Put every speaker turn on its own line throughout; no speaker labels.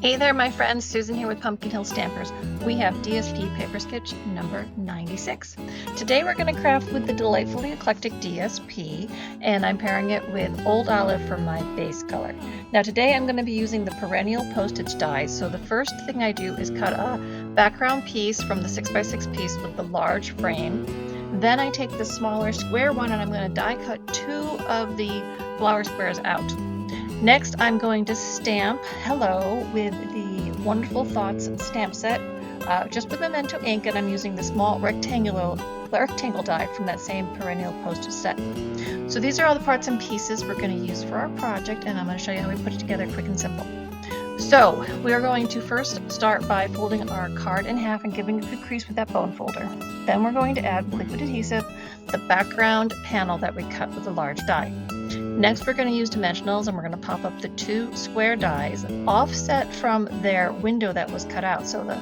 Hey there, my friends. Susan here with Pumpkin Hill Stampers. We have DSP Paper Sketch number 96. Today we're going to craft with the delightfully eclectic DSP, and I'm pairing it with Old Olive for my base color. Now today I'm going to be using the perennial postage dies. So the first thing I do is cut a background piece from the 6x6 piece with the large frame. Then I take the smaller square one and I'm going to die cut 2 of the flower squares out. Next, I'm going to stamp Hello with the Wonderful Thoughts stamp set, just with Memento ink, and I'm using the small rectangle die from that same perennial postage set. So these are all the parts and pieces we're going to use for our project, and I'm going to show you how we put it together quick and simple. So we are going to first start by folding our card in half and giving it a crease with that bone folder. Then we're going to add liquid adhesive, the background panel that we cut with a large die. Next, we're going to use dimensionals, and we're going to pop up the 2 square dies offset from their window that was cut out. So the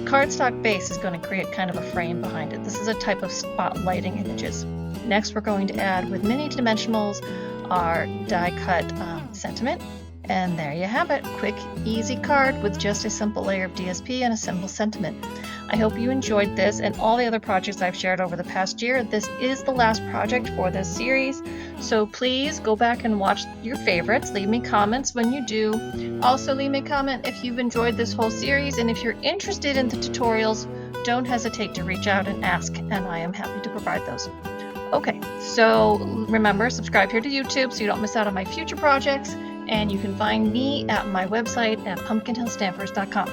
cardstock base is going to create kind of a frame behind it. This is a type of spotlighting images. Next, we're going to add with mini dimensionals our die cut sentiment. And there you have it. Quick, easy card with just a simple layer of DSP and a simple sentiment. I hope you enjoyed this and all the other projects I've shared over the past year. This is the last project for this series, so please go back and watch your favorites. Leave me comments when you do. Also, leave me a comment if you've enjoyed this whole series, and if you're interested in the tutorials, don't hesitate to reach out and ask, and I am happy to provide those. Okay, so remember, subscribe here to YouTube so you don't miss out on my future projects, and you can find me at my website at pumpkinhillstampers.com.